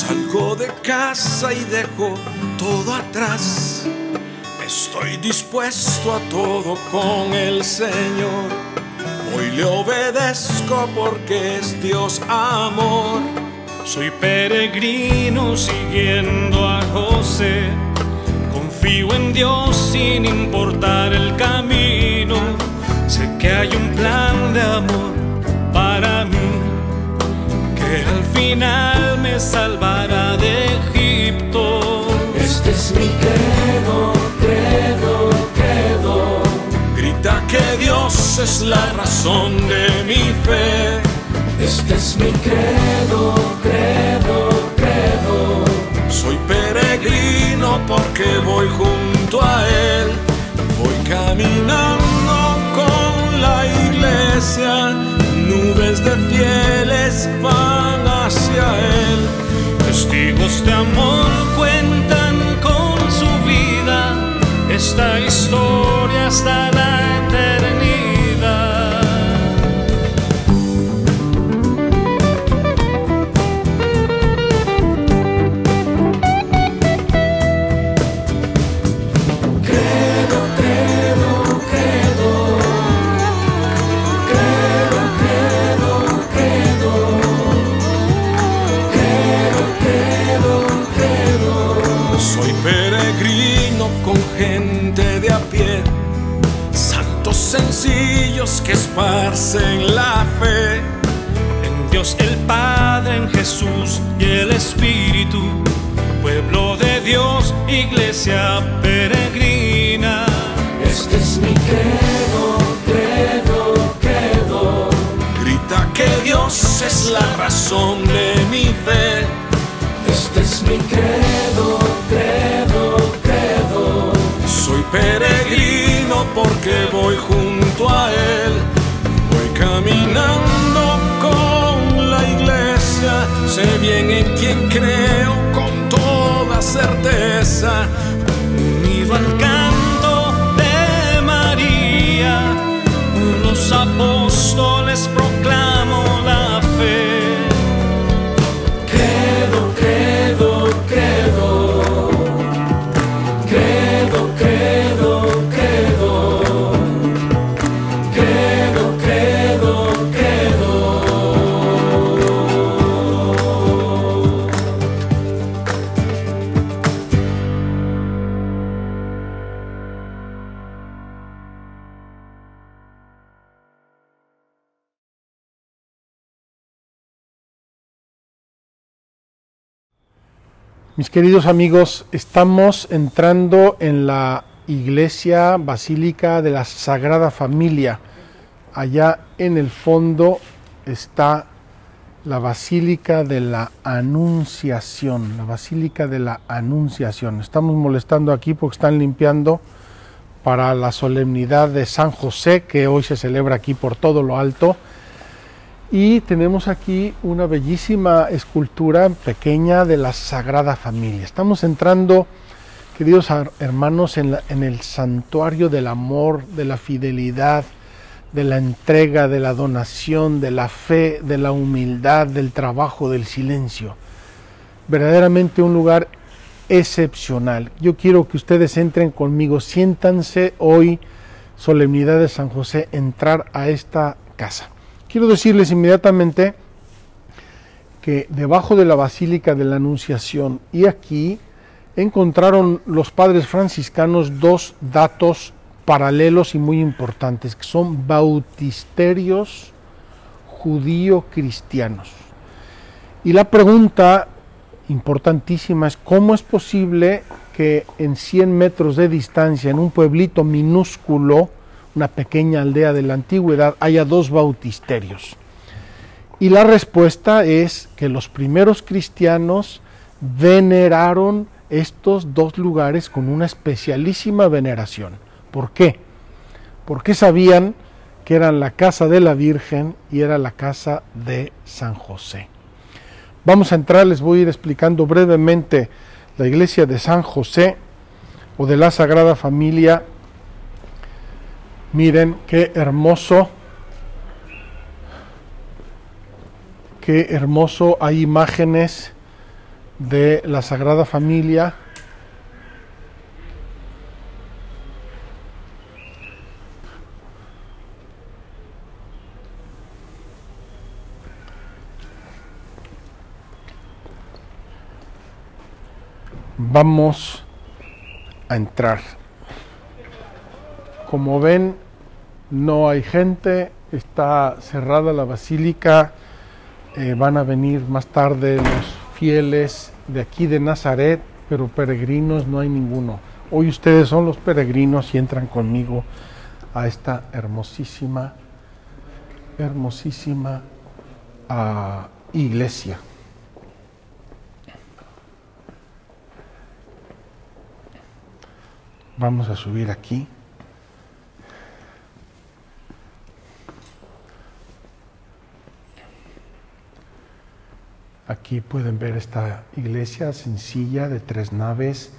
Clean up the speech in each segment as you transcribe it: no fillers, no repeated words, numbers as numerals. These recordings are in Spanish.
Salgo de casa y dejo todo atrás. Estoy dispuesto a todo con el Señor. Hoy le obedezco porque es Dios amor. Soy peregrino siguiendo a José. Confío en Dios sin importar el camino. Sé que hay un plan de amor para mí, que al final me salvará de Egipto. Este es mi credo, credo, credo. Grita que Dios es la razón de mi fe. Este es mi credo, credo, credo. Soy peregrino porque voy junto a Él. Voy caminando con la iglesia. Nubes de fieles van hacia Él. Testigos de amor cuentan con su vida esta historia hasta la eternidad. Credo, credo, credo. Credo, credo, credo. Credo, credo, credo. Soy peregrino con gente de a pie, santos sencillos que esparcen la fe. En Dios el Padre, en Jesús y el Espíritu, pueblo de Dios, iglesia peregrina. Este es mi credo, credo, credo. Grita que Dios es la razón de mi fe. Este es mi credo, credo, credo. Soy peregrino porque voy junto a Él. Voy caminando con la iglesia. Sé bien en quién creo con toda certeza. Unido al canto de María, los apóstoles proclamo la fe. Credo, credo, credo. Credo, credo, credo. Credo, credo, credo. Mis queridos amigos, estamos entrando en la iglesia basílica de la Sagrada Familia. Allá en el fondo está la Basílica de la Anunciación, la Basílica de la Anunciación. Estamos molestando aquí porque están limpiando para la solemnidad de San José, que hoy se celebra aquí por todo lo alto. Y tenemos aquí una bellísima escultura pequeña de la Sagrada Familia. Estamos entrando, queridos hermanos, en el santuario del amor, de la fidelidad, de la entrega, de la donación, de la fe, de la humildad, del trabajo, del silencio. Verdaderamente un lugar excepcional. Yo quiero que ustedes entren conmigo, siéntanse hoy, solemnidad de San José, entrar a esta casa. Quiero decirles inmediatamente que debajo de la Basílica de la Anunciación y aquí encontraron los padres franciscanos dos datos paralelos y muy importantes, que son bautisterios judío-cristianos. Y la pregunta importantísima es: ¿cómo es posible que en 100 metros de distancia, en un pueblito minúsculo, una pequeña aldea de la antigüedad, haya dos bautisterios? Y la respuesta es que los primeros cristianos veneraron estos dos lugares con una especialísima veneración. ¿Por qué? Porque sabían que eran la casa de la Virgen y era la casa de San José. Vamos a entrar, les voy a ir explicando brevemente la iglesia de San José o de la Sagrada Familia. Miren qué hermoso, hay imágenes de la Sagrada Familia. Vamos a entrar. Como ven, no hay gente, está cerrada la basílica. Van a venir más tarde los fieles de aquí de Nazaret, pero peregrinos no hay ninguno. Hoy ustedes son los peregrinos y entran conmigo a esta hermosísima iglesia. Vamos a subir aquí. Aquí pueden ver esta iglesia sencilla de 3 naves.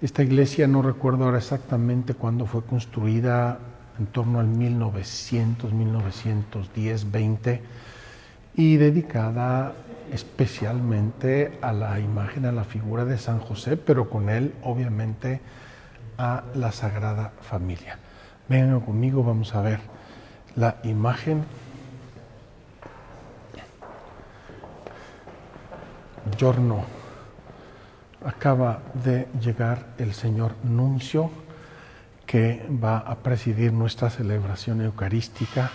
Esta iglesia no recuerdo ahora exactamente cuándo fue construida, en torno al 1900, 1910, 20, y dedicada especialmente a la imagen, a la figura de San José, pero con él obviamente a la Sagrada Familia. Vengan conmigo, vamos a ver la imagen. Giorno, acaba de llegar el señor nuncio que va a presidir nuestra celebración eucarística.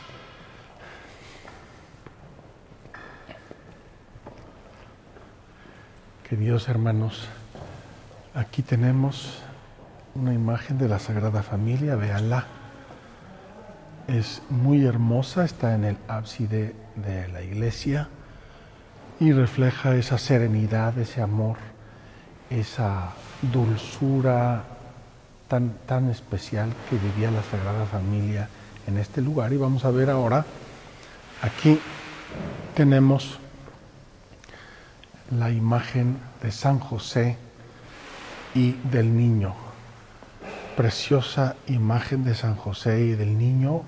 Queridos hermanos, aquí tenemos una imagen de la Sagrada Familia, véanla. Es muy hermosa, está en el ábside de la iglesia y refleja esa serenidad, ese amor, esa dulzura tan especial que vivía la Sagrada Familia en este lugar. Y vamos a ver ahora, aquí tenemos la imagen de San José y del niño. Preciosa imagen de San José y del niño,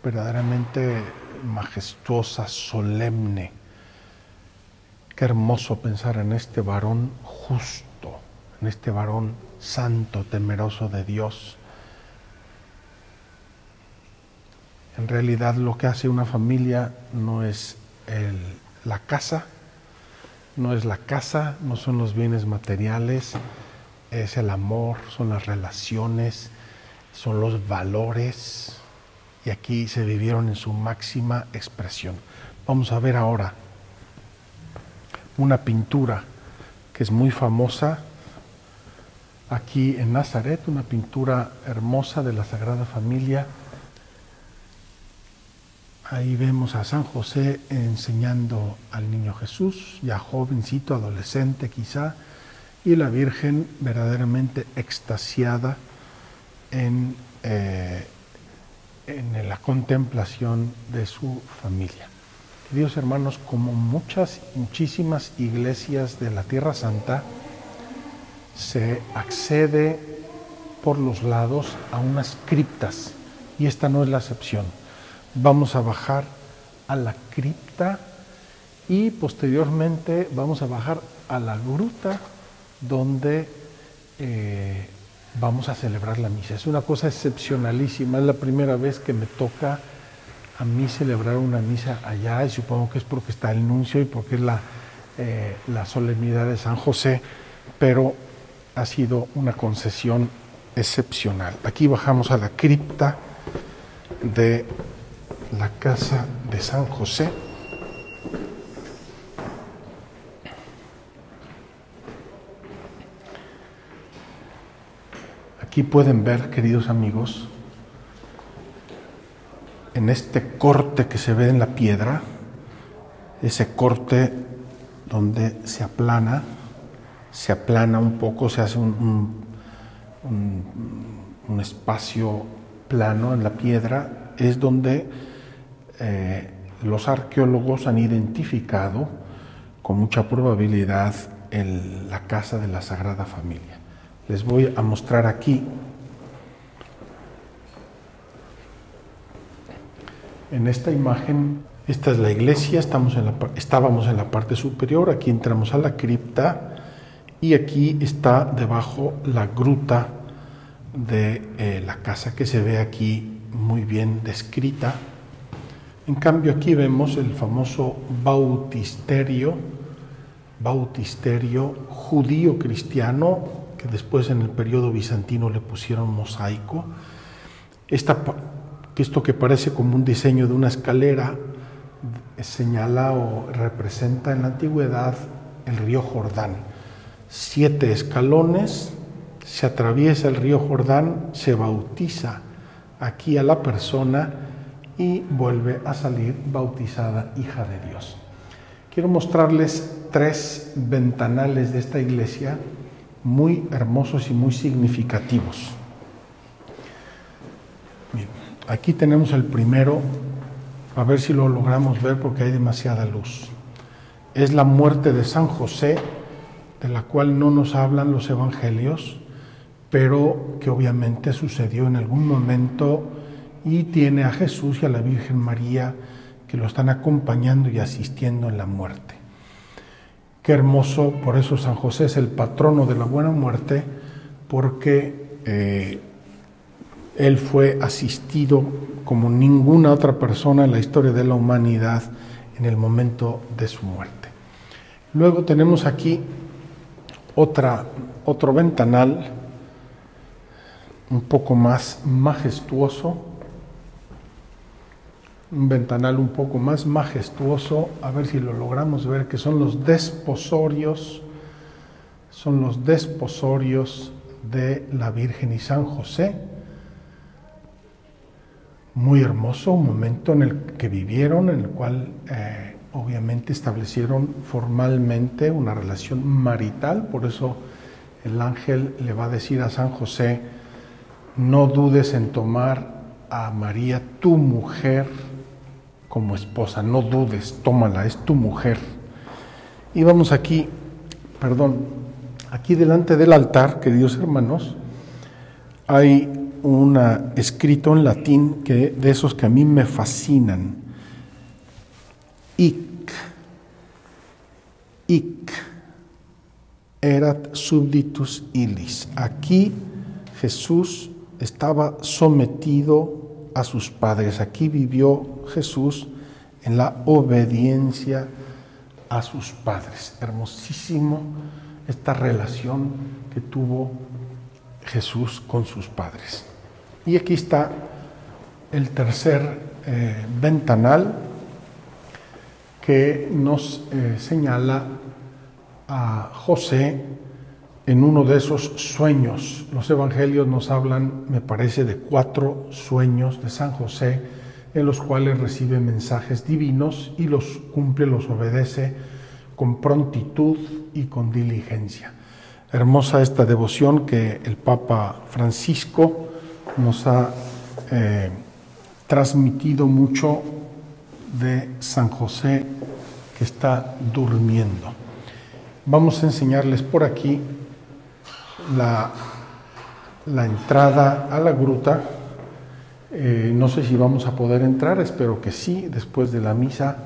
verdaderamente majestuosa, solemne. Qué hermoso pensar en este varón justo, en este varón santo, temeroso de Dios. En realidad lo que hace una familia no es la casa, no son los bienes materiales, es el amor, son las relaciones, son los valores, y aquí se vivieron en su máxima expresión. Vamos a ver ahora una pintura que es muy famosa aquí en Nazaret, una pintura hermosa de la Sagrada Familia. Ahí vemos a San José enseñando al niño Jesús, ya jovencito, adolescente quizá, y la Virgen verdaderamente extasiada en la contemplación de su familia. Queridos hermanos, como muchísimas iglesias de la Tierra Santa, se accede por los lados a unas criptas, y esta no es la excepción. Vamos a bajar a la cripta y posteriormente vamos a bajar a la gruta donde vamos a celebrar la misa. Es una cosa excepcionalísima, es la primera vez que me toca a mí celebrar una misa allá, y supongo que es porque está el nuncio y porque es la solemnidad de San José, pero ha sido una concesión excepcional. Aquí bajamos a la cripta de la casa de San José. Aquí pueden ver, queridos amigos, en este corte que se ve en la piedra, ese corte donde se aplana un poco, se hace un espacio plano en la piedra, es donde los arqueólogos han identificado con mucha probabilidad la casa de la Sagrada Familia. Les voy a mostrar aquí, en esta imagen. Esta es la iglesia, estábamos en la parte superior, aquí entramos a la cripta Y aquí está debajo la gruta de la casa, que se ve aquí muy bien descrita. En cambio aquí vemos el famoso bautisterio judío cristiano, que después en el periodo bizantino le pusieron mosaico. Esto que parece como un diseño de una escalera señala o representa en la antigüedad el río Jordán. 7 escalones, se atraviesa el río Jordán, se bautiza aquí a la persona y vuelve a salir bautizada hija de Dios. Quiero mostrarles 3 ventanales de esta iglesia muy hermosos y muy significativos. Bien, aquí tenemos el primero, a ver si lo logramos ver porque hay demasiada luz. Es la muerte de San José, de la cual no nos hablan los evangelios, pero que obviamente sucedió en algún momento, y tiene a Jesús y a la Virgen María que lo están acompañando y asistiendo en la muerte. Qué hermoso, por eso San José es el patrono de la buena muerte, porque él fue asistido como ninguna otra persona en la historia de la humanidad en el momento de su muerte. Luego tenemos aquí otro ventanal un poco más majestuoso, un ventanal un poco más majestuoso, a ver si lo logramos ver, que son los desposorios de la Virgen y San José. Muy hermoso, un momento en el que vivieron, en el cual obviamente establecieron formalmente una relación marital. Por eso el ángel le va a decir a San José: no dudes en tomar a María, tu mujer, como esposa. No dudes, tómala, es tu mujer. Y vamos aquí delante del altar, queridos hermanos, hay escrito en latín, de esos que a mí me fascinan: hic erat subditus illis. Aquí Jesús estaba sometido a sus padres. Aquí vivió Jesús en la obediencia a sus padres. Hermosísimo esta relación que tuvo Jesús con sus padres. Y aquí está el tercer ventanal, que nos señala a José en uno de esos sueños. Los evangelios nos hablan, me parece, de 4 sueños de San José, en los cuales recibe mensajes divinos y los cumple, los obedece con prontitud y con diligencia. Hermosa esta devoción que el Papa Francisco nos ha transmitido mucho de San José, que está durmiendo. Vamos a enseñarles por aquí la entrada a la gruta. No sé si vamos a poder entrar, espero que sí, después de la misa.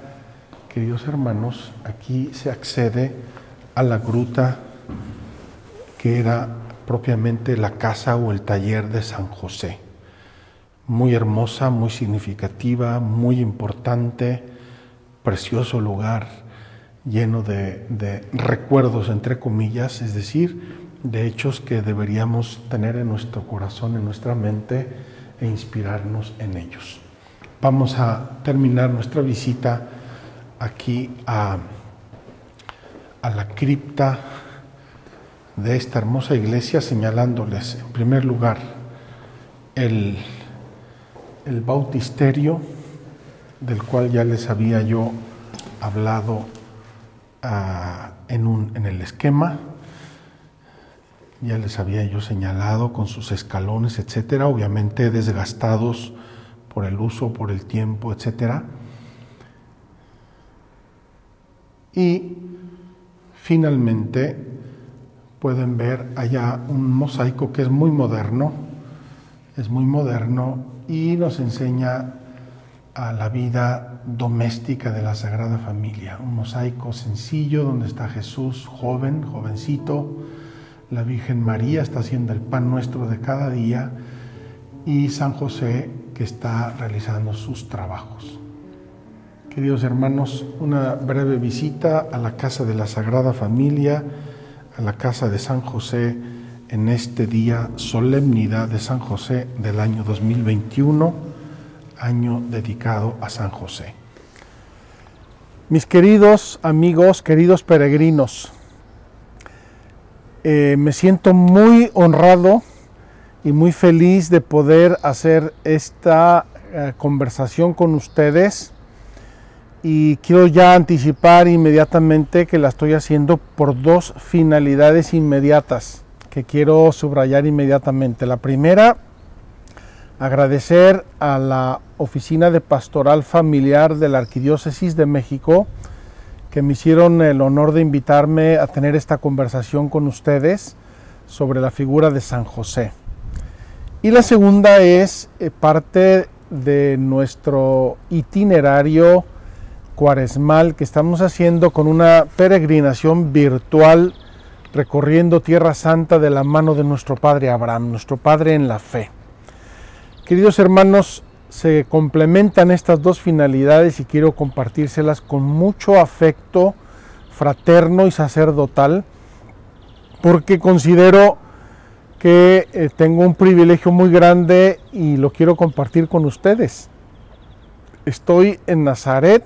Queridos hermanos, aquí se accede a la gruta, que era propiamente la casa o el taller de San José. Muy hermosa, muy significativa, muy importante, precioso lugar, lleno de recuerdos, entre comillas, es decir, de hechos que deberíamos tener en nuestro corazón, en nuestra mente, e inspirarnos en ellos. Vamos a terminar nuestra visita aquí a la cripta de esta hermosa iglesia, señalándoles en primer lugar el bautisterio, del cual ya les había yo hablado en el esquema. Ya les había yo señalado con sus escalones, etcétera, obviamente desgastados por el uso, por el tiempo, etcétera. Y finalmente pueden ver allá un mosaico que es muy moderno y nos enseña a la vida doméstica de la Sagrada Familia. Un mosaico sencillo donde está Jesús, jovencito, la Virgen María está haciendo el pan nuestro de cada día y San José que está realizando sus trabajos. Queridos hermanos, una breve visita a la casa de la Sagrada Familia, a la casa de San José en este día, solemnidad de San José del año 2021, año dedicado a San José. Mis queridos amigos, queridos peregrinos, me siento muy honrado y muy feliz de poder hacer esta conversación con ustedes, y quiero ya anticipar inmediatamente que la estoy haciendo por dos finalidades inmediatas que quiero subrayar inmediatamente. La primera, agradecer a la Oficina de Pastoral Familiar de la Arquidiócesis de México que me hicieron el honor de invitarme a tener esta conversación con ustedes sobre la figura de San José. Y la segunda es parte de nuestro itinerario cuaresmal que estamos haciendo con una peregrinación virtual recorriendo Tierra Santa de la mano de nuestro Padre Abraham, nuestro Padre en la fe. Queridos hermanos, se complementan estas dos finalidades y quiero compartírselas con mucho afecto fraterno y sacerdotal, porque considero que tengo un privilegio muy grande y lo quiero compartir con ustedes. Estoy en Nazaret,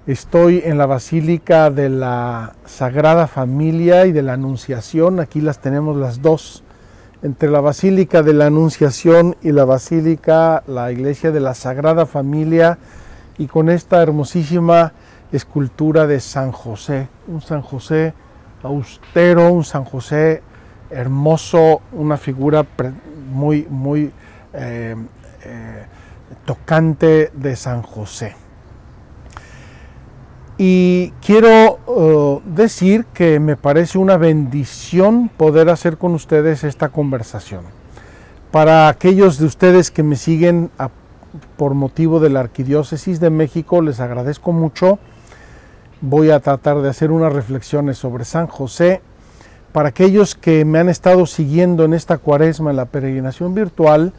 estoy en la Basílica de la Sagrada Familia y de la Anunciación, aquí las tenemos las dos. Entre la Basílica de la Anunciación y la Iglesia de la Sagrada Familia, y con esta hermosísima escultura de San José, un San José austero, un San José hermoso, una figura muy tocante de San José. Y quiero decir que me parece una bendición poder hacer con ustedes esta conversación. Para aquellos de ustedes que me siguen por motivo de la Arquidiócesis de México, les agradezco mucho. Voy a tratar de hacer unas reflexiones sobre San José. Para aquellos que me han estado siguiendo en esta cuaresma, en la peregrinación virtual,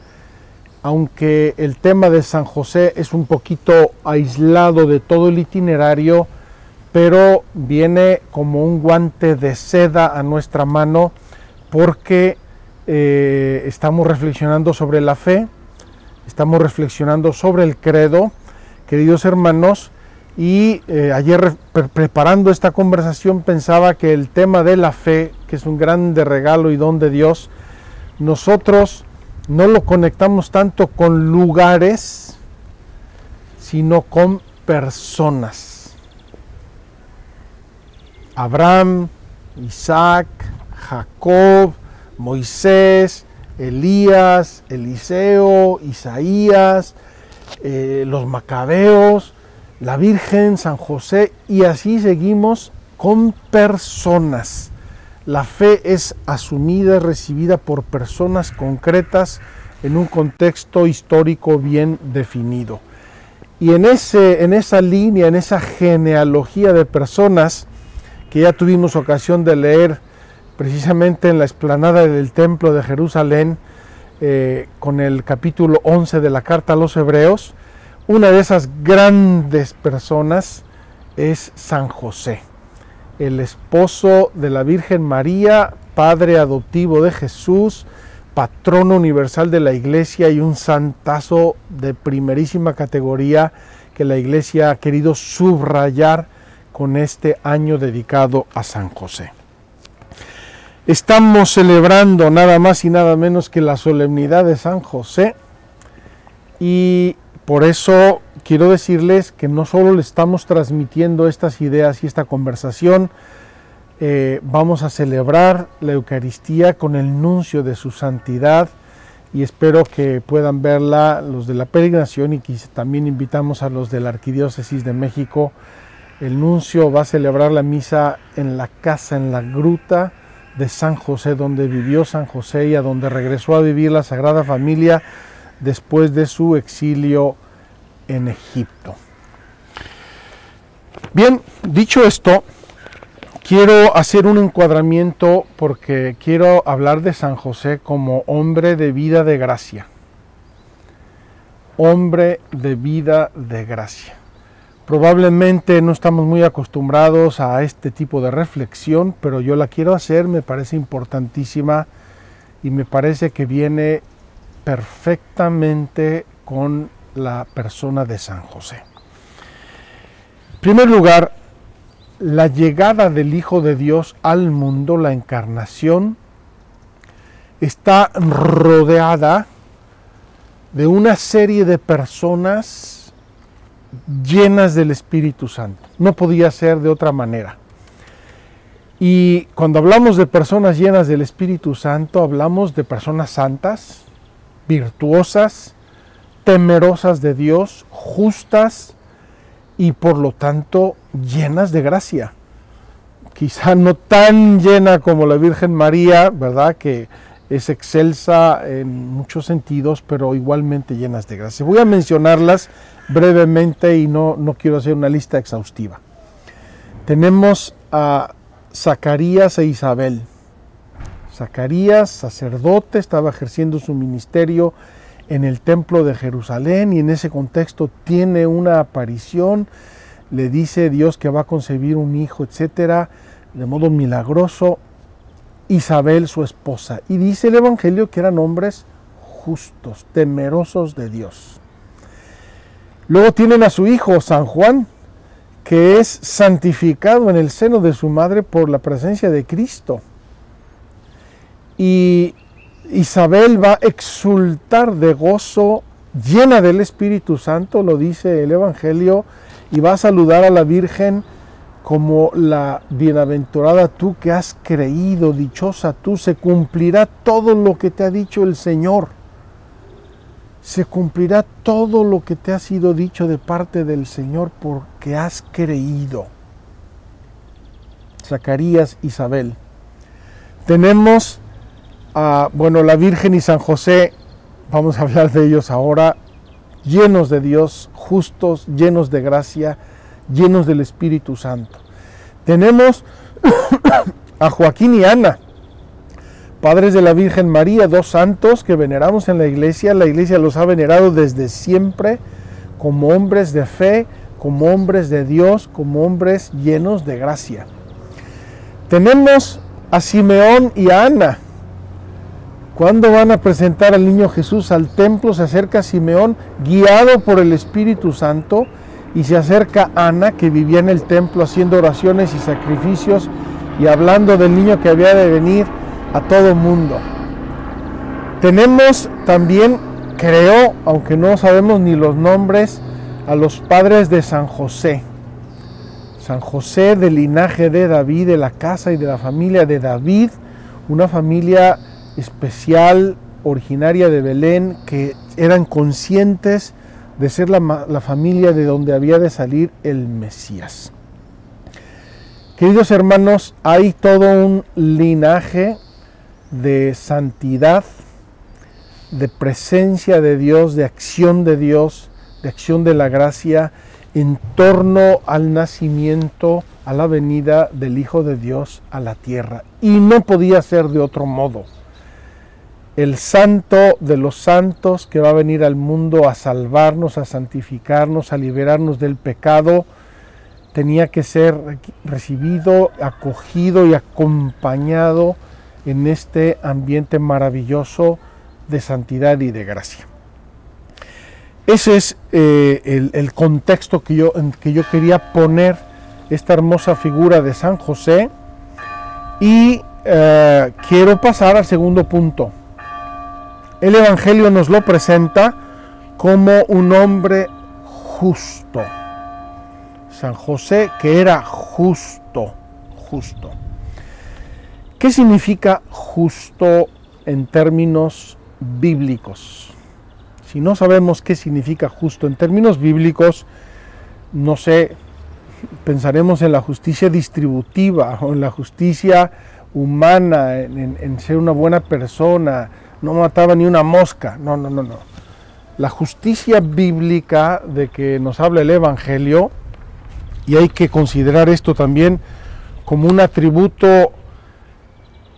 aunque el tema de San José es un poquito aislado de todo el itinerario, pero viene como un guante de seda a nuestra mano, porque estamos reflexionando sobre la fe, estamos reflexionando sobre el credo, queridos hermanos, y ayer preparando esta conversación pensaba que el tema de la fe, que es un grande regalo y don de Dios, nosotros no lo conectamos tanto con lugares, sino con personas. Abraham, Isaac, Jacob, Moisés, Elías, Eliseo, Isaías, los Macabeos, la Virgen, San José, y así seguimos con personas. La fe es asumida, recibida por personas concretas en un contexto histórico bien definido. Y en esa línea, en esa genealogía de personas que ya tuvimos ocasión de leer precisamente en la explanada del Templo de Jerusalén, con el capítulo 11 de la Carta a los Hebreos, una de esas grandes personas es San José, el esposo de la Virgen María, padre adoptivo de Jesús, patrono universal de la Iglesia y un santazo de primerísima categoría que la Iglesia ha querido subrayar con este año dedicado a San José. Estamos celebrando nada más y nada menos que la solemnidad de San José, y por eso quiero decirles que no solo le estamos transmitiendo estas ideas y esta conversación, vamos a celebrar la Eucaristía con el nuncio de su santidad, y espero que puedan verla los de la peregrinación, y que también invitamos a los de la Arquidiócesis de México. El nuncio va a celebrar la misa en la casa, en la gruta de San José, donde vivió San José y a donde regresó a vivir la Sagrada Familia después de su exilio en Egipto. Bien, dicho esto, quiero hacer un encuadramiento porque quiero hablar de San José como hombre de vida de gracia. Hombre de vida de gracia. Probablemente no estamos muy acostumbrados a este tipo de reflexión, pero yo la quiero hacer, me parece importantísima y me parece que viene perfectamente con la persona de San José. En primer lugar, la llegada del Hijo de Dios al mundo, la encarnación, está rodeada de una serie de personas llenas del Espíritu Santo. No podía ser de otra manera. Y cuando hablamos de personas llenas del Espíritu Santo, hablamos de personas santas, virtuosas, temerosas de Dios, justas y por lo tanto llenas de gracia. Quizá no tan llena como la Virgen María, ¿verdad?, que es excelsa en muchos sentidos, pero igualmente llenas de gracia. Voy a mencionarlas brevemente y no quiero hacer una lista exhaustiva. Tenemos a Zacarías e Isabel. Zacarías, sacerdote, estaba ejerciendo su ministerio en el templo de Jerusalén y en ese contexto tiene una aparición, le dice Dios que va a concebir un hijo, etcétera, de modo milagroso. Isabel, su esposa, y dice el Evangelio que eran hombres justos, temerosos de Dios. Luego tienen a su hijo San Juan, que es santificado en el seno de su madre por la presencia de Cristo. Y Isabel va a exultar de gozo, llena del Espíritu Santo, lo dice el Evangelio, y va a saludar a la Virgen como la bienaventurada tú que has creído, dichosa tú, se cumplirá todo lo que te ha dicho el Señor. Se cumplirá todo lo que te ha sido dicho de parte del Señor porque has creído. Zacarías, Isabel. Tenemos a, la Virgen y San José, vamos a hablar de ellos ahora, llenos de Dios, justos, llenos de gracia, llenos del Espíritu Santo. Tenemos a Joaquín y Ana, padres de la Virgen María, dos santos que veneramos en la iglesia los ha venerado desde siempre como hombres de fe, como hombres de Dios, como hombres llenos de gracia. Tenemos a Simeón y a Ana. Cuando van a presentar al niño Jesús al templo, se acerca Simeón guiado por el Espíritu Santo y se acerca Ana, que vivía en el templo haciendo oraciones y sacrificios y hablando del niño que había de venir a todo mundo. Tenemos también, creo, aunque no sabemos ni los nombres, a los padres de San José. San José del linaje de David, de la casa y de la familia de David, una familia especial, originaria de Belén, que eran conscientes de ser la familia de donde había de salir el Mesías. Queridos hermanos, hay todo un linaje de santidad, de presencia de Dios, de acción de la gracia en torno al nacimiento, a la venida del Hijo de Dios a la tierra. Y no podía ser de otro modo. El santo de los santos que va a venir al mundo a salvarnos, a santificarnos, a liberarnos del pecado, tenía que ser recibido, acogido y acompañado en este ambiente maravilloso de santidad y de gracia. Ese es el contexto que yo quería poner esta hermosa figura de San José y quiero pasar al segundo punto. El Evangelio nos lo presenta como un hombre justo. San José, que era justo. ¿Qué significa justo en términos bíblicos? Si no sabemos qué significa justo en términos bíblicos, no sé, pensaremos en la justicia distributiva o en la justicia humana, en ser una buena persona. No mataba ni una mosca. No. la justicia bíblica de que nos habla el Evangelio, y hay que considerar esto también como un atributo,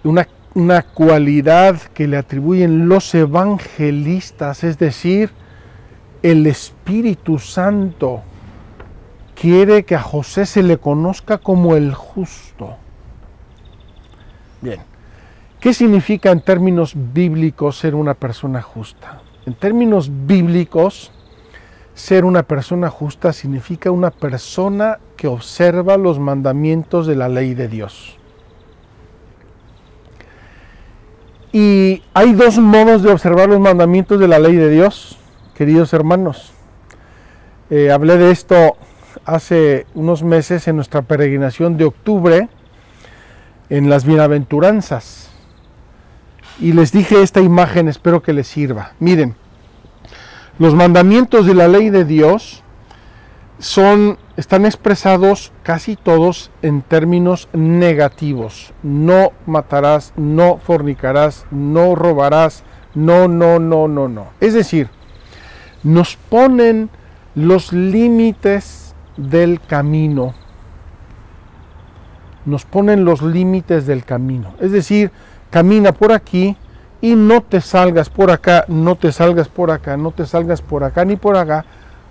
una cualidad que le atribuyen los evangelistas, es decir, el Espíritu Santo quiere que a José se le conozca como el justo. Bien, ¿qué significa en términos bíblicos ser una persona justa? En términos bíblicos, ser una persona justa significa una persona que observa los mandamientos de la ley de Dios. Y hay dos modos de observar los mandamientos de la ley de Dios, queridos hermanos. Hablé de esto hace unos meses en nuestra peregrinación de octubre, en las bienaventuranzas. Y les dije esta imagen, espero que les sirva. Miren, los mandamientos de la ley de Dios están expresados casi todos en términos negativos. No matarás, no fornicarás, no robarás, no. Es decir, nos ponen los límites del camino. Nos ponen los límites del camino. Es decir, camina por aquí y no te salgas por acá, no te salgas por acá, no te salgas por acá ni por acá,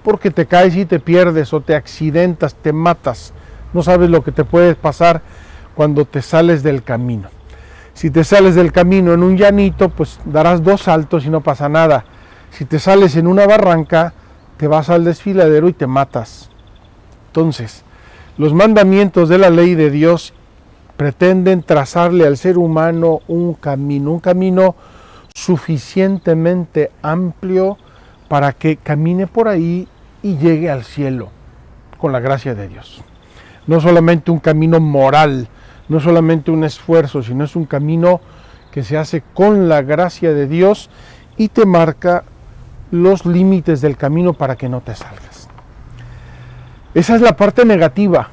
porque te caes y te pierdes o te accidentas, te matas. No sabes lo que te puede pasar cuando te sales del camino. Si te sales del camino en un llanito, pues darás 2 saltos y no pasa nada. Si te sales en una barranca, te vas al desfiladero y te matas. Entonces, los mandamientos de la ley de Dios pretenden trazarle al ser humano un camino suficientemente amplio para que camine por ahí y llegue al cielo con la gracia de Dios. No solamente un camino moral, no solamente un esfuerzo, sino es un camino que se hace con la gracia de Dios y te marca los límites del camino para que no te salgas. Esa es la parte negativa.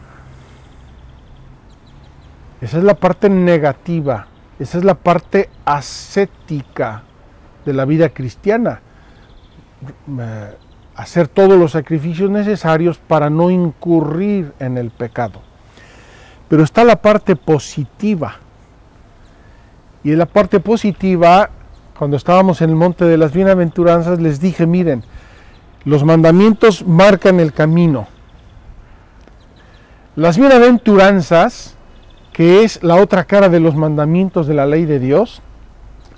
Esa es la parte negativa. Esa es la parte ascética de la vida cristiana. Hacer todos los sacrificios necesarios para no incurrir en el pecado. Pero está la parte positiva. Y en la parte positiva, cuando estábamos en el monte de las bienaventuranzas, les dije, miren, los mandamientos marcan el camino. Las bienaventuranzas, que es la otra cara de los mandamientos de la ley de Dios,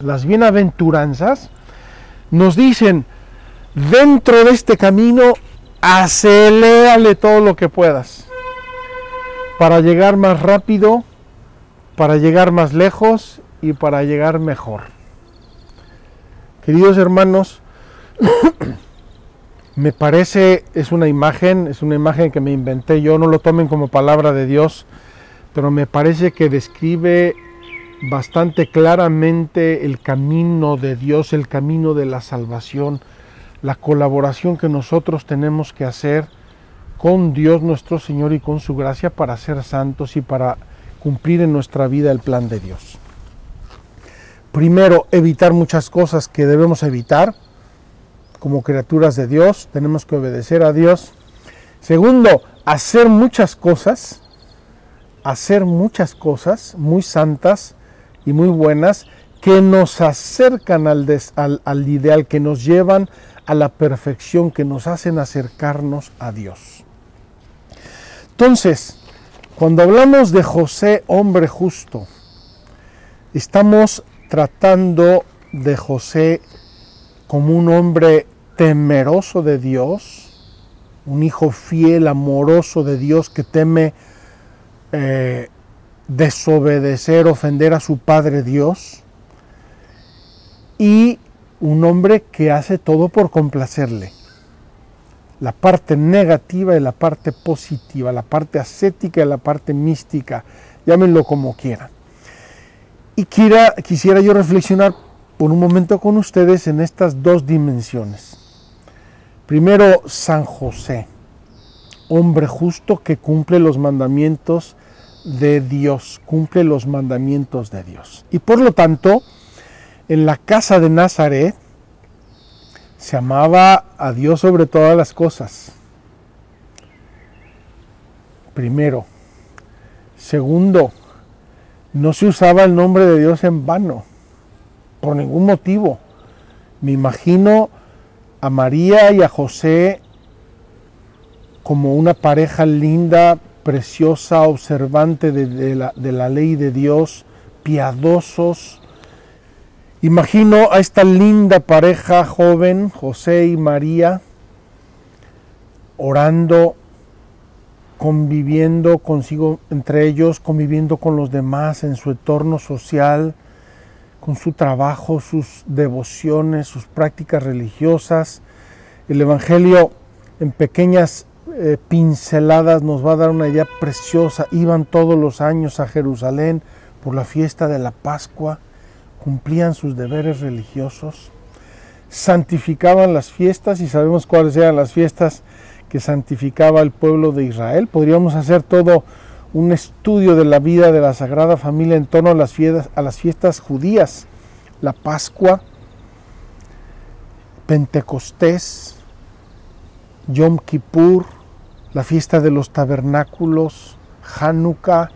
las bienaventuranzas nos dicen, dentro de este camino, acelérale todo lo que puedas, para llegar más rápido, para llegar más lejos y para llegar mejor. Queridos hermanos, me parece, es una imagen que me inventé yo, no lo tomen como palabra de Dios, pero me parece que describe bastante claramente el camino de Dios, el camino de la salvación, la colaboración que nosotros tenemos que hacer con Dios nuestro Señor y con su gracia para ser santos y para cumplir en nuestra vida el plan de Dios. Primero, evitar muchas cosas que debemos evitar. Como criaturas de Dios, tenemos que obedecer a Dios. Segundo, hacer muchas cosas muy santas y muy buenas que nos acercan al ideal, que nos llevan a la perfección, que nos hacen acercarnos a Dios. Entonces, cuando hablamos de José, hombre justo, estamos tratando de José como un hombre temeroso de Dios, un hijo fiel, amoroso de Dios, que teme desobedecer, ofender a su Padre Dios, y un hombre que hace todo por complacerle. La parte negativa y la parte positiva, la parte ascética y la parte mística, llámenlo como quieran. Y quisiera yo reflexionar por un momento con ustedes en estas dos dimensiones. Primero, San José, hombre justo que cumple los mandamientos de Dios, cumple los mandamientos de Dios. Y por lo tanto, en la casa de Nazaret Se amaba a Dios sobre todas las cosas. Primero. Segundo, no se usaba el nombre de Dios en vano, por ningún motivo. Me imagino a María y a José como una pareja linda, preciosa, observante de la ley de Dios, piadosos. Imagino a esta linda pareja joven, José y María, orando, conviviendo consigo, entre ellos, conviviendo con los demás en su entorno social, con su trabajo, sus devociones, sus prácticas religiosas. El Evangelio en pequeñas pinceladas nos va a dar una idea preciosa. Iban todos los años a Jerusalén por la fiesta de la Pascua, cumplían sus deberes religiosos, santificaban las fiestas, y sabemos cuáles eran las fiestas que santificaba el pueblo de Israel. Podríamos hacer todo un estudio de la vida de la Sagrada Familia en torno a las fiestas judías, la Pascua, Pentecostés, Yom Kippur, la fiesta de los tabernáculos, Hanukkah,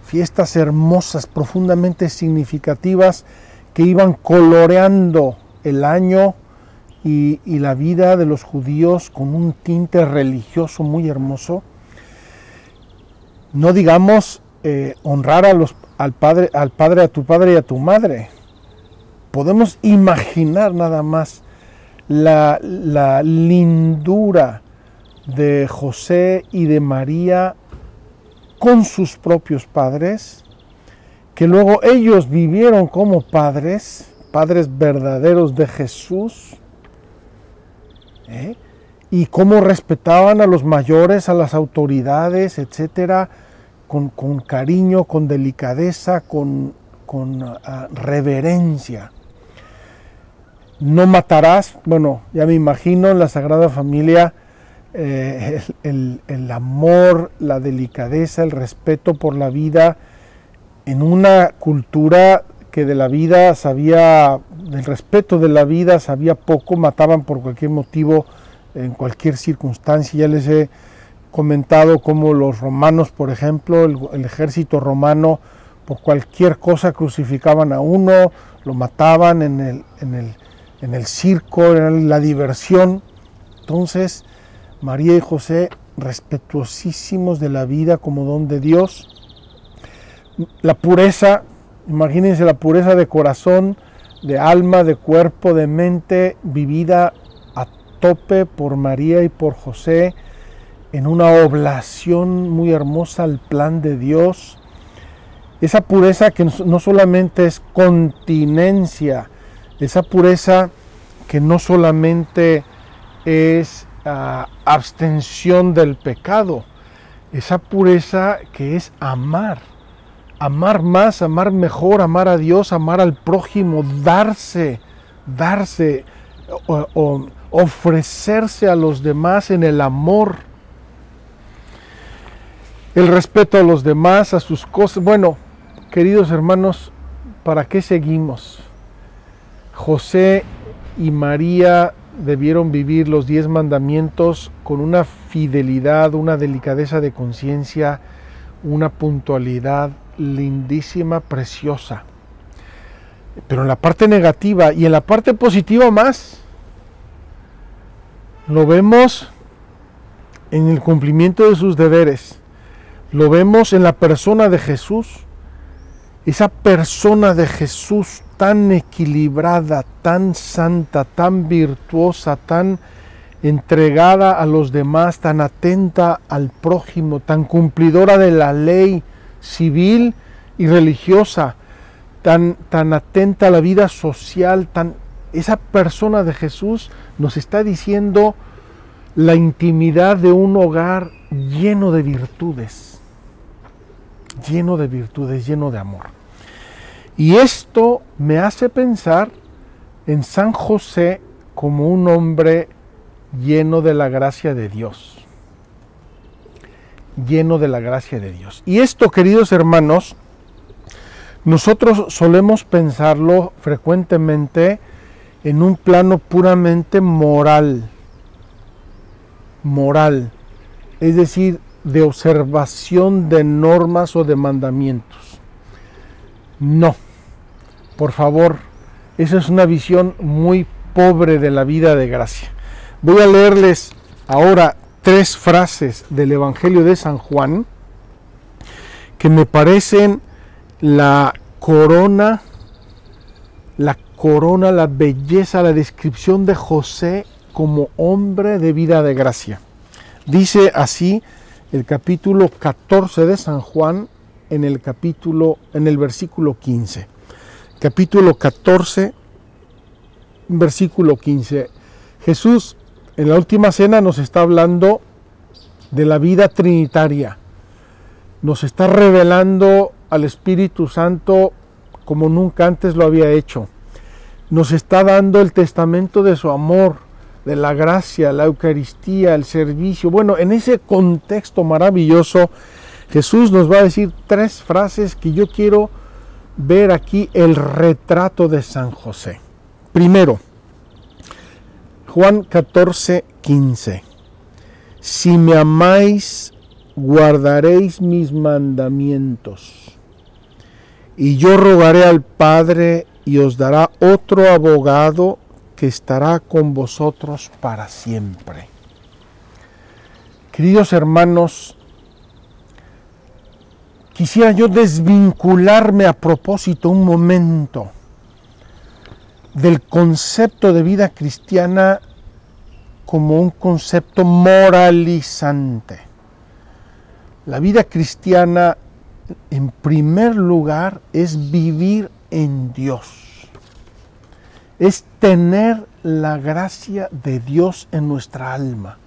fiestas hermosas, profundamente significativas, que iban coloreando el año y la vida de los judíos con un tinte religioso muy hermoso. No digamos honrar al padre, a tu padre y a tu madre. Podemos imaginar nada más la lindura de José y de María con sus propios padres, que luego ellos vivieron como padres verdaderos de Jesús, y cómo respetaban a los mayores, a las autoridades, etcétera, con cariño, con delicadeza, con reverencia. No matarás, bueno, ya me imagino en la Sagrada Familia el amor, la delicadeza, el respeto por la vida, en una cultura que de la vida sabía, del respeto de la vida sabía poco, mataban por cualquier motivo, en cualquier circunstancia. Ya les he comentado cómo los romanos, por ejemplo, el ejército romano, por cualquier cosa crucificaban a uno, lo mataban en el circo, en la diversión. Entonces, María y José, respetuosísimos de la vida como don de Dios. La pureza, imagínense la pureza de corazón, de alma, de cuerpo, de mente, vivida a tope por María y por José, en una oblación muy hermosa al plan de Dios. Esa pureza que no solamente es continencia, esa pureza que no solamente es abstención del pecado, esa pureza que es amar más, amar mejor, amar a Dios, amar al prójimo, darse, ofrecerse a los demás en el amor, el respeto a los demás, a sus cosas. Bueno, queridos hermanos, ¿para qué seguimos? José y María debieron vivir los 10 mandamientos con una fidelidad, una delicadeza de conciencia, una puntualidad lindísima, preciosa. Pero en la parte negativa y en la parte positiva más, lo vemos en el cumplimiento de sus deberes, lo vemos en la persona de Jesús, esa persona de Jesús tan equilibrada, tan santa, tan virtuosa, tan entregada a los demás, tan atenta al prójimo, tan cumplidora de la ley civil y religiosa, tan atenta a la vida social, esa persona de Jesús nos está diciendo la intimidad de un hogar lleno de virtudes, lleno de amor. Y esto me hace pensar en San José como un hombre lleno de la gracia de Dios. Lleno de la gracia de Dios. Y esto, queridos hermanos, nosotros solemos pensarlo frecuentemente en un plano puramente moral, es decir, de observación de normas o de mandamientos. No, por favor, esa es una visión muy pobre de la vida de gracia. Voy a leerles ahora 3 frases del Evangelio de San Juan que me parecen la corona, la belleza, la descripción de José como hombre de vida de gracia. Dice así el capítulo 14 de San Juan en el versículo 15. Capítulo 14, versículo 15. Jesús en la última cena nos está hablando de la vida trinitaria. Nos está revelando al Espíritu Santo como nunca antes lo había hecho. Nos está dando el testamento de su amor, de la gracia, la Eucaristía, el servicio. Bueno, en ese contexto maravilloso, Jesús nos va a decir 3 frases que yo quiero ver aquí el retrato de San José. Primero, Juan 14, 15. Si me amáis, guardaréis mis mandamientos. Y yo rogaré al Padre y os dará otro abogado que estará con vosotros para siempre. Queridos hermanos, quisiera yo desvincularme a propósito un momento del concepto de vida cristiana como un concepto moralizante. La vida cristiana, en primer lugar, es vivir en Dios. Es tener la gracia de Dios en nuestra alma.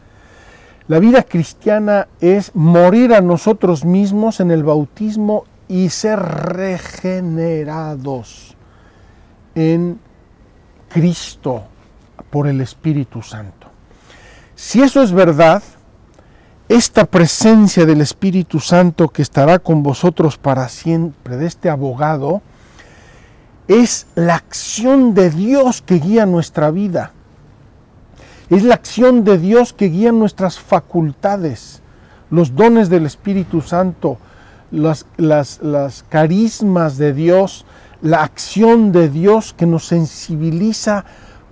La vida cristiana es morir a nosotros mismos en el bautismo y ser regenerados en Cristo por el Espíritu Santo. Si eso es verdad, esta presencia del Espíritu Santo que estará con vosotros para siempre, de este abogado, es la acción de Dios que guía nuestra vida. Es la acción de Dios que guía nuestras facultades, los dones del Espíritu Santo, las carismas de Dios, la acción de Dios que nos sensibiliza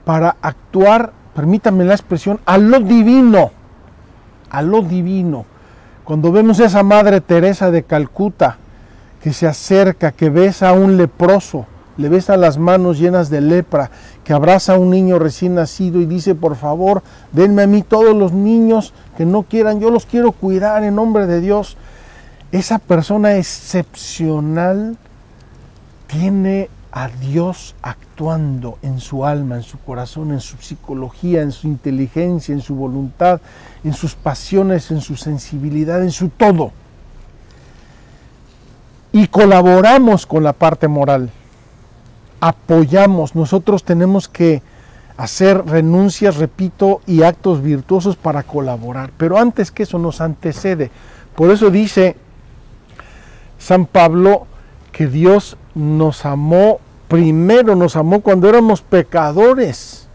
para actuar, permítanme la expresión, a lo divino. A lo divino. Cuando vemos a esa Madre Teresa de Calcuta que se acerca, que besa a un leproso, le besa las manos llenas de lepra, que abraza a un niño recién nacido y dice, por favor, denme a mí todos los niños que no quieran, yo los quiero cuidar en nombre de Dios. Esa persona excepcional tiene a Dios actuando en su alma, en su corazón, en su psicología, en su inteligencia, en su voluntad, en sus pasiones, en su sensibilidad, en su todo. Y colaboramos con la parte moral. Apoyamos, nosotros tenemos que hacer renuncias, repito, y actos virtuosos para colaborar, pero antes que eso nos antecede. Por eso dice San Pablo que Dios nos amó primero, nos amó cuando éramos pecadores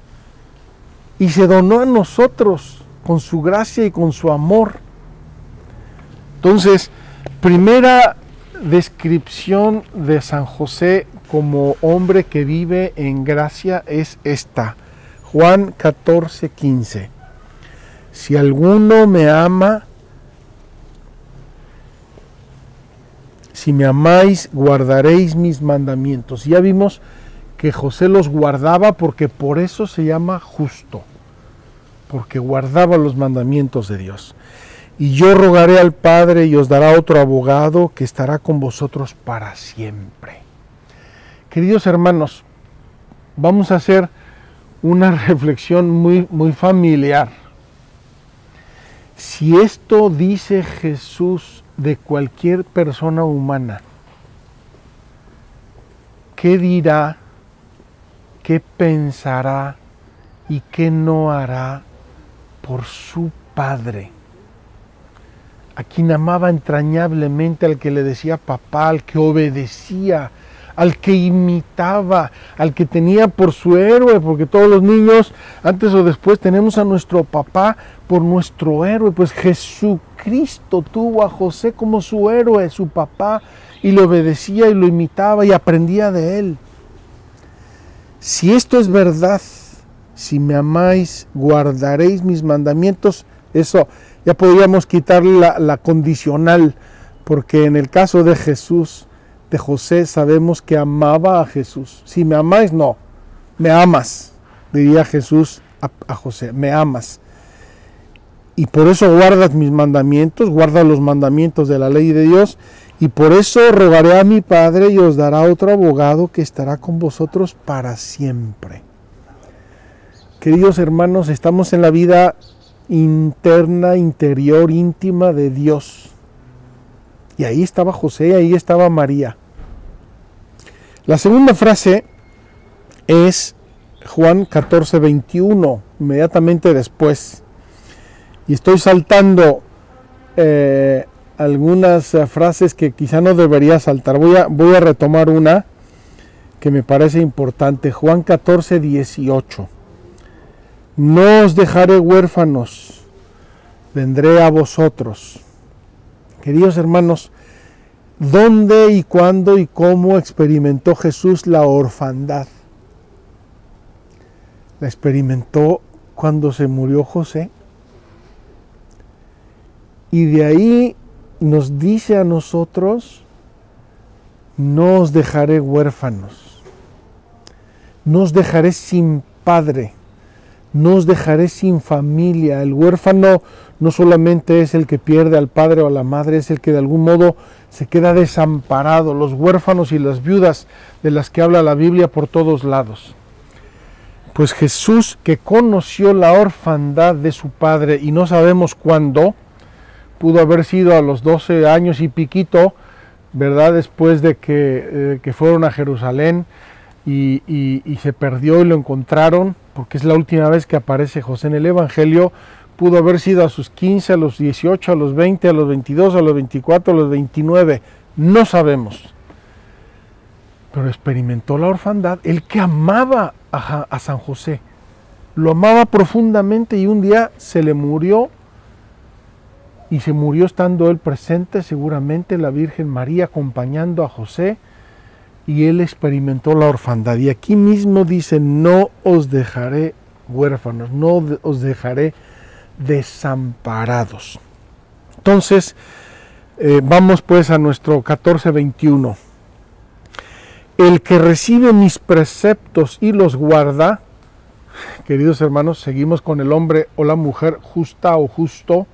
y se donó a nosotros con su gracia y con su amor. Entonces, primera descripción de San José como hombre que vive en gracia es esta. Juan 14, 15. Si alguno me ama, si me amáis, guardaréis mis mandamientos. Ya vimos que José los guardaba porque por eso se llama justo, porque guardaba los mandamientos de Dios. Y yo rogaré al Padre y os dará otro abogado que estará con vosotros para siempre. Queridos hermanos, vamos a hacer una reflexión muy familiar. Si esto dice Jesús de cualquier persona humana, ¿qué dirá, qué pensará y qué no hará por su Padre? A quien amaba entrañablemente, al que le decía papá, al que obedecía, al que imitaba, al que tenía por su héroe, porque todos los niños, antes o después, tenemos a nuestro papá por nuestro héroe. Pues Jesucristo tuvo a José como su héroe, su papá, y le obedecía y lo imitaba y aprendía de él. Si esto es verdad, si me amáis, guardaréis mis mandamientos, eso ya podríamos quitarle la condicional, porque en el caso de Jesús, de José, sabemos que amaba a Jesús. Si me amáis, no, me amas, diría Jesús a José, me amas. Y por eso guardas mis mandamientos, guardas los mandamientos de la ley de Dios, y por eso rogaré a mi Padre y os dará otro abogado que estará con vosotros para siempre. Queridos hermanos, estamos en la vida interna, interior, íntima de Dios. Y ahí estaba José, ahí estaba María. La segunda frase es Juan 14:21, inmediatamente después. Y estoy saltando algunas frases que quizá no debería saltar. Voy a retomar una que me parece importante. Juan 14:18. No os dejaré huérfanos, vendré a vosotros. Queridos hermanos, ¿dónde y cuándo y cómo experimentó Jesús la orfandad? La experimentó cuando se murió José. Y de ahí nos dice a nosotros, no os dejaré huérfanos, no os dejaré sin padre, no os dejaré sin familia. El huérfano no solamente es el que pierde al padre o a la madre, es el que de algún modo se queda desamparado. Los huérfanos y las viudas de las que habla la Biblia por todos lados. Pues Jesús, que conoció la orfandad de su padre, y no sabemos cuándo, pudo haber sido a los 12 años y piquito, ¿verdad? Después de que fueron a Jerusalén y se perdió y lo encontraron, porque es la última vez que aparece José en el Evangelio. Pudo haber sido a sus 15, a los 18, a los 20, a los 22, a los 24, a los 29, no sabemos. Pero experimentó la orfandad, el que amaba a San José, lo amaba profundamente, y un día se le murió, y se murió estando él presente, seguramente la Virgen María acompañando a José, y él experimentó la orfandad. Y aquí mismo dice, no os dejaré huérfanos, no os dejaré desamparados. Entonces, vamos pues a nuestro 14:21. El que recibe mis preceptos y los guarda, queridos hermanos, seguimos con el hombre o la mujer justa o justo,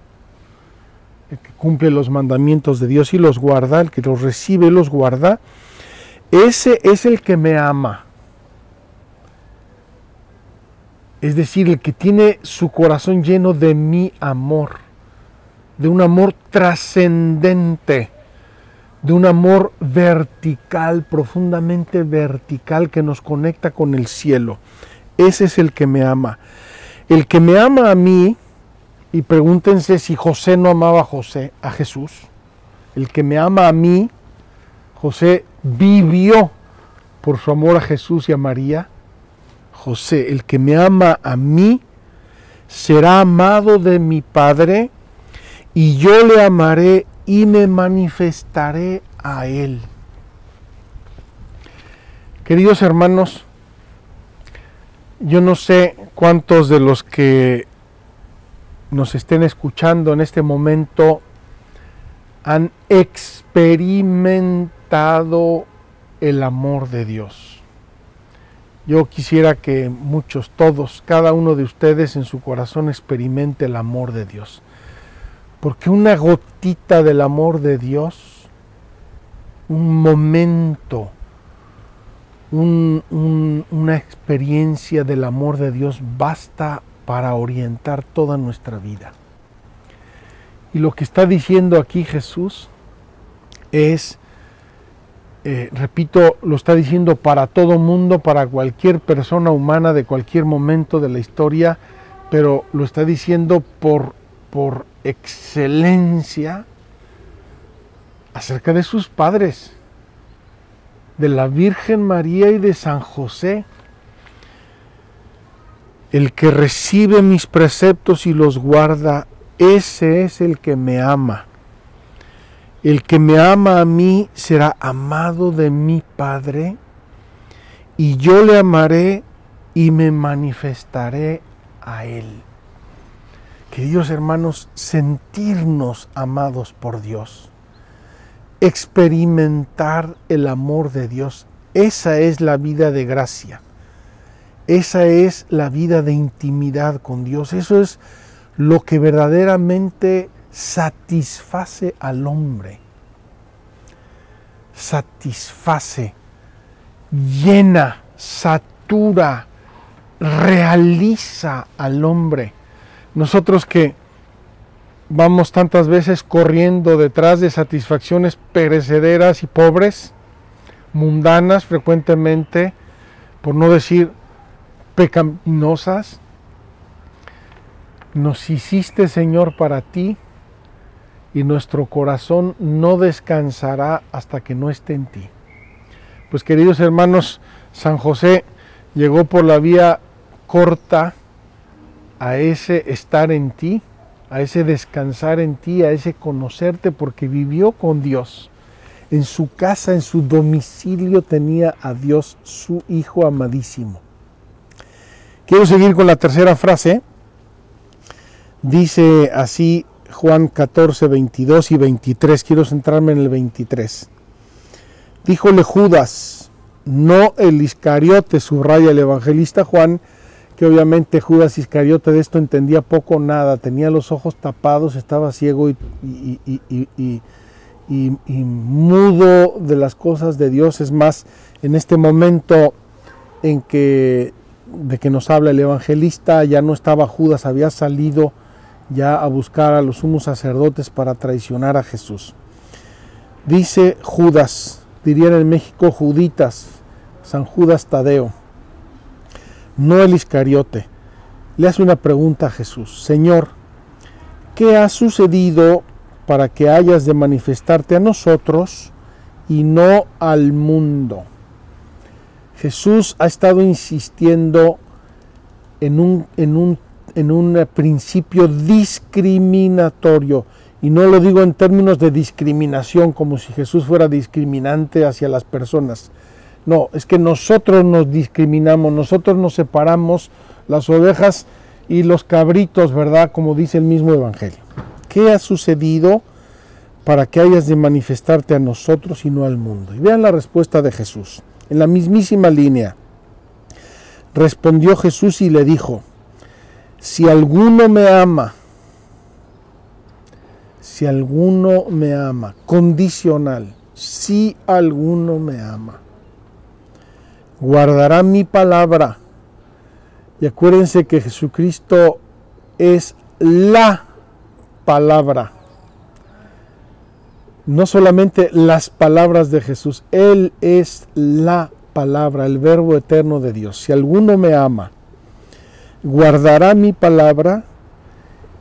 el que cumple los mandamientos de Dios y los guarda, el que los recibe y los guarda, ese es el que me ama. Es decir, el que tiene su corazón lleno de mi amor, de un amor trascendente, de un amor vertical, profundamente vertical, que nos conecta con el cielo. Ese es el que me ama. El que me ama a mí, y pregúntense si José no amaba a Jesús. El que me ama a mí, José vivió por su amor a Jesús y a María. José, el que me ama a mí, será amado de mi Padre, y yo le amaré y me manifestaré a él. Queridos hermanos, yo no sé cuántos de los que nos estén escuchando en este momento han experimentado el amor de Dios. Yo quisiera que muchos, todos, cada uno de ustedes en su corazón experimente el amor de Dios. Porque una gotita del amor de Dios, un momento, una experiencia del amor de Dios basta para orientar toda nuestra vida. Y lo que está diciendo aquí Jesús es, repito, lo está diciendo para todo mundo, para cualquier persona humana de cualquier momento de la historia, pero lo está diciendo por excelencia acerca de sus padres. de la Virgen María y de San José. El que recibe mis preceptos y los guarda, ese es el que me ama. El que me ama a mí será amado de mi Padre, y yo le amaré y me manifestaré a él. Queridos hermanos, sentirnos amados por Dios, experimentar el amor de Dios, esa es la vida de gracia. Esa es la vida de intimidad con Dios. Eso es lo que verdaderamente satisface al hombre. Satisface, llena, satura, realiza al hombre. Nosotros que vamos tantas veces corriendo detrás de satisfacciones perecederas y pobres, mundanas frecuentemente, por no decir pecaminosas, nos hiciste, Señor, para ti, y nuestro corazón no descansará hasta que no esté en ti. Pues, queridos hermanos, San José llegó por la vía corta a ese estar en ti, a ese descansar en ti, a ese conocerte, porque vivió con Dios. En su casa, en su domicilio, tenía a Dios, su Hijo amadísimo. Quiero seguir con la tercera frase. Dice así Juan 14, 22 y 23. Quiero centrarme en el 23. Díjole Judas, no el Iscariote, subraya el evangelista Juan, que obviamente Judas Iscariote de esto entendía poco o nada, tenía los ojos tapados, estaba ciego y mudo de las cosas de Dios. Es más, en este momento de que nos habla el evangelista, ya no estaba Judas, había salido ya a buscar a los sumos sacerdotes para traicionar a Jesús. Dice Judas, dirían en México Juditas, San Judas Tadeo, no el Iscariote. Le hace una pregunta a Jesús: Señor, ¿qué ha sucedido para que hayas de manifestarte a nosotros y no al mundo? Jesús ha estado insistiendo en un principio discriminatorio, y no lo digo en términos de discriminación, como si Jesús fuera discriminante hacia las personas. No, es que nosotros nos discriminamos, nosotros nos separamos, las ovejas y los cabritos, ¿verdad? Como dice el mismo Evangelio. ¿Qué ha sucedido para que hayas de manifestarte a nosotros y no al mundo? Y vean la respuesta de Jesús. En la mismísima línea, respondió Jesús y le dijo: si alguno me ama, condicional, si alguno me ama, guardará mi palabra. Y acuérdense que Jesucristo es la palabra. No solamente las palabras de Jesús, Él es la palabra, el verbo eterno de Dios. Si alguno me ama, guardará mi palabra,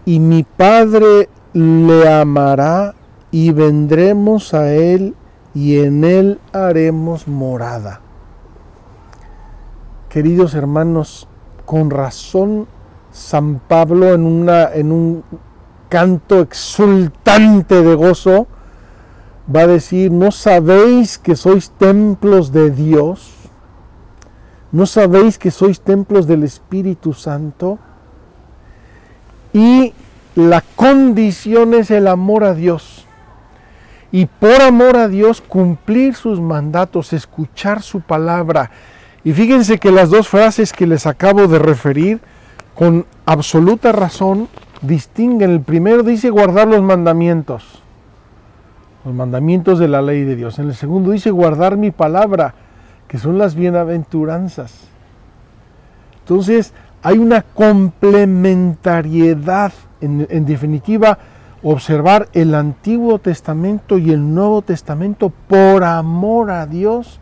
y mi Padre le amará, y vendremos a Él, y en Él haremos morada. Queridos hermanos, con razón San Pablo en un canto exultante de gozo va a decir: ¿no sabéis que sois templos de Dios? ¿No sabéis que sois templos del Espíritu Santo? Y la condición es el amor a Dios. Y por amor a Dios cumplir sus mandatos, escuchar su palabra. Y fíjense que las dos frases que les acabo de referir, con absoluta razón, distinguen. El primero dice guardar los mandamientos de la ley de Dios. En el segundo dice guardar mi palabra, que son las bienaventuranzas. Entonces hay una complementariedad, en definitiva, observar el Antiguo Testamento y el Nuevo Testamento por amor a Dios,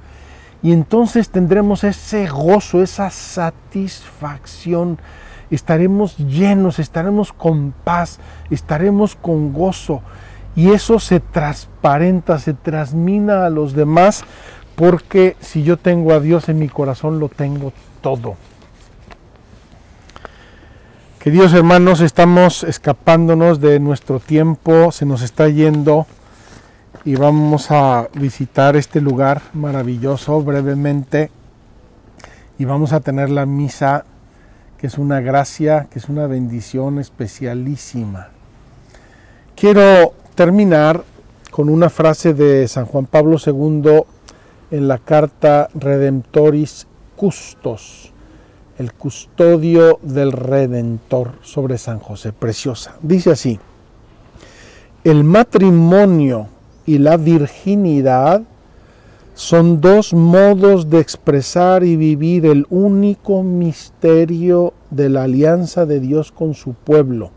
y entonces tendremos ese gozo, esa satisfacción, estaremos llenos, estaremos con paz, estaremos con gozo, y eso se transparenta, se transmina a los demás porque si yo tengo a Dios en mi corazón, lo tengo todo. Queridos hermanos, estamos escapándonos de nuestro tiempo, se nos está yendo y vamos a visitar este lugar maravilloso brevemente y vamos a tener la misa, que es una gracia, que es una bendición especialísima. Quiero terminar con una frase de San Juan Pablo II en la carta Redemptoris Custos, el custodio del Redentor, sobre San José, preciosa. Dice así: el matrimonio y la virginidad son dos modos de expresar y vivir el único misterio de la alianza de Dios con su pueblo,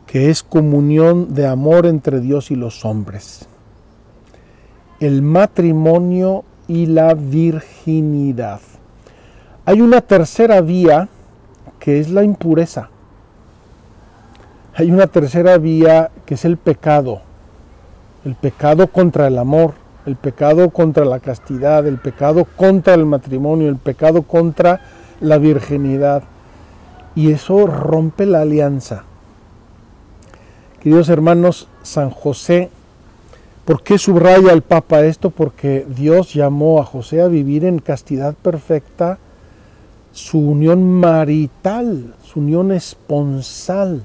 que es comunión de amor entre Dios y los hombres. El matrimonio y la virginidad. Hay una tercera vía, que es la impureza. Hay una tercera vía, que es el pecado contra el amor, el pecado contra la castidad, el pecado contra el matrimonio, el pecado contra la virginidad. Y eso rompe la alianza. Queridos hermanos, San José, ¿por qué subraya el Papa esto? Porque Dios llamó a José a vivir en castidad perfecta su unión marital, su unión esponsal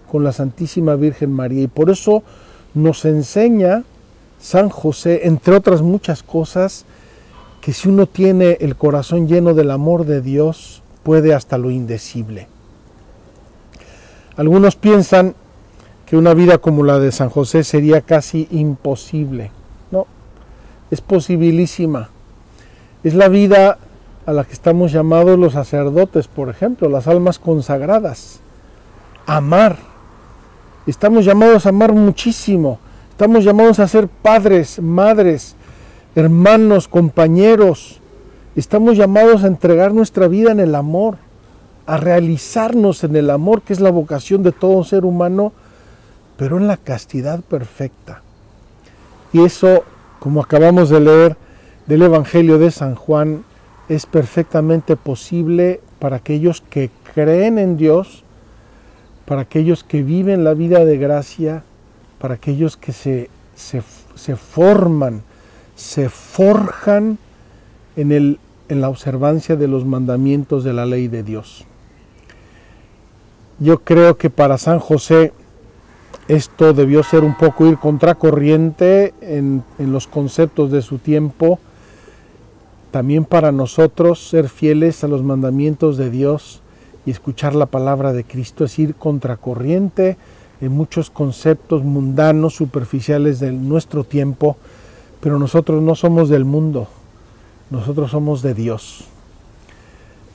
con la Santísima Virgen María. Y por eso nos enseña San José, entre otras muchas cosas, que si uno tiene el corazón lleno del amor de Dios, puede hasta lo indecible. Algunos piensan que una vida como la de San José sería casi imposible. No, es posibilísima. Es la vida a la que estamos llamados los sacerdotes, por ejemplo, las almas consagradas. Amar. Estamos llamados a amar muchísimo. Estamos llamados a ser padres, madres, hermanos, compañeros. Estamos llamados a entregar nuestra vida en el amor, a realizarnos en el amor, que es la vocación de todo ser humano, pero en la castidad perfecta. Y eso, como acabamos de leer del Evangelio de San Juan, es perfectamente posible para aquellos que creen en Dios, para aquellos que viven la vida de gracia, para aquellos que se forman, se forjan en la observancia de los mandamientos de la ley de Dios. Yo creo que para San José esto debió ser un poco ir contracorriente en los conceptos de su tiempo. También para nosotros ser fieles a los mandamientos de Dios y escuchar la palabra de Cristo es ir contracorriente en muchos conceptos mundanos, superficiales de nuestro tiempo, pero nosotros no somos del mundo, nosotros somos de Dios.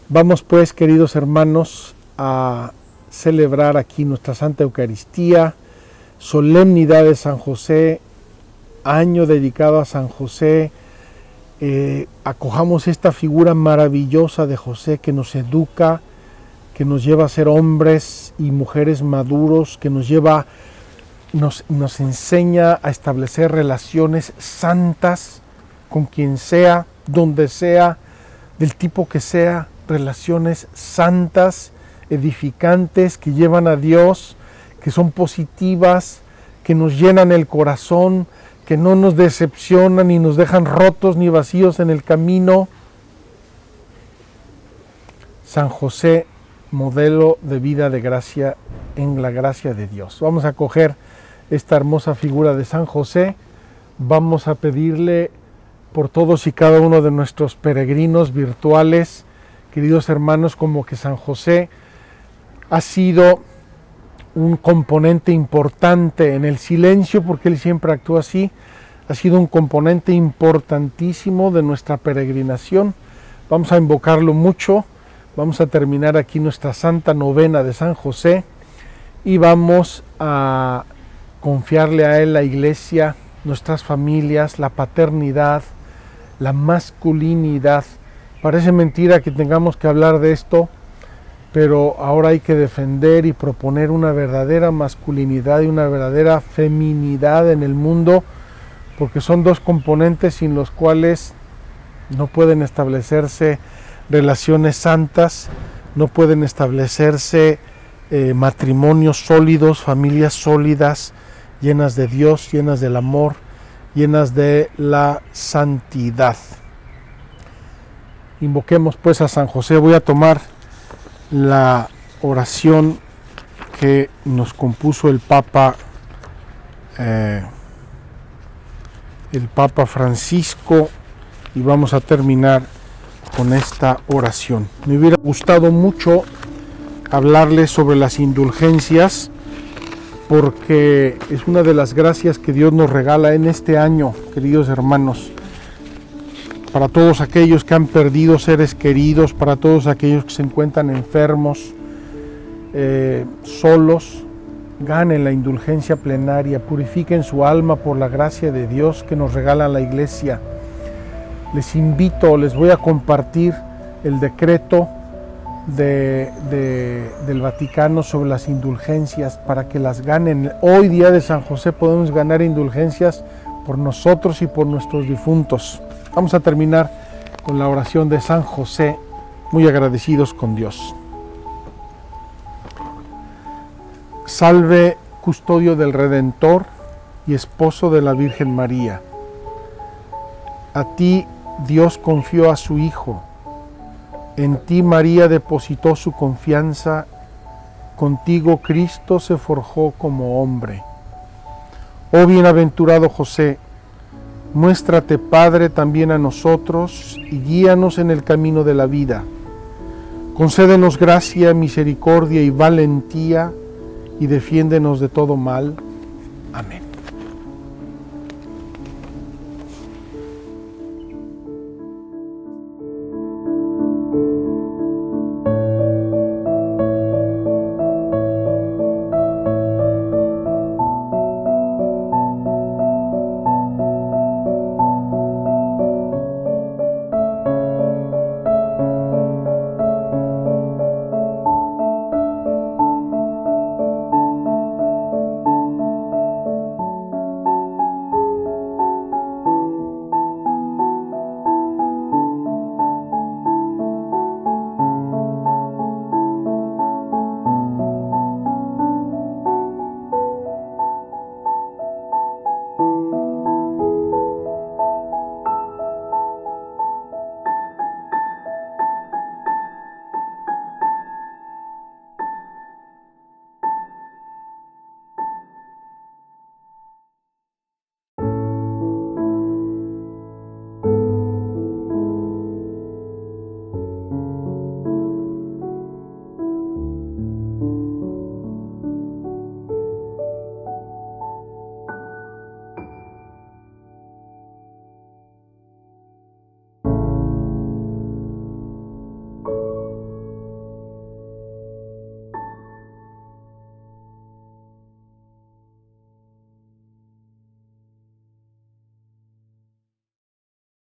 Vamos pues, queridos hermanos, a celebrar aquí nuestra Santa Eucaristía, solemnidad de San José, año dedicado a San José. Acojamos esta figura maravillosa de José que nos educa, que nos lleva a ser hombres y mujeres maduros, que nos enseña a establecer relaciones santas con quien sea, donde sea, del tipo que sea, relaciones santas, edificantes, que llevan a Dios, que son positivas, que nos llenan el corazón, que no nos decepcionan ni nos dejan rotos ni vacíos en el camino. San José, modelo de vida de gracia en la gracia de Dios. Vamos a coger esta hermosa figura de San José, vamos a pedirle por todos y cada uno de nuestros peregrinos virtuales, queridos hermanos, como que San José ha sido un componente importante en el silencio, porque él siempre actúa así, ha sido un componente importantísimo de nuestra peregrinación. Vamos a invocarlo mucho, vamos a terminar aquí nuestra santa novena de San José y vamos a confiarle a él la iglesia, nuestras familias, la paternidad, la masculinidad. Parece mentira que tengamos que hablar de esto, pero ahora hay que defender y proponer una verdadera masculinidad y una verdadera feminidad en el mundo, porque son dos componentes sin los cuales No pueden establecerse relaciones santas, no pueden establecerse matrimonios sólidos, familias sólidas, llenas de Dios, llenas del amor, llenas de la santidad. Invoquemos pues a San José. Voy a tomar la oración que nos compuso el Papa Francisco, y vamos a terminar con esta oración. Me hubiera gustado mucho hablarles sobre las indulgencias, porque es una de las gracias que Dios nos regala en este año, queridos hermanos, para todos aquellos que han perdido seres queridos, para todos aquellos que se encuentran enfermos, solos. Ganen la indulgencia plenaria, purifiquen su alma por la gracia de Dios que nos regala la Iglesia. Les invito, les voy a compartir el decreto del Vaticano sobre las indulgencias para que las ganen. Hoy, día de San José, podemos ganar indulgencias por nosotros y por nuestros difuntos. Vamos a terminar con la oración de San José, muy agradecidos con Dios. Salve, custodio del Redentor y esposo de la Virgen María. A ti Dios confió a su Hijo. En ti María depositó su confianza. Contigo Cristo se forjó como hombre. Oh bienaventurado José, muéstrate Padre también a nosotros y guíanos en el camino de la vida. Concédenos gracia, misericordia y valentía, y defiéndenos de todo mal. Amén.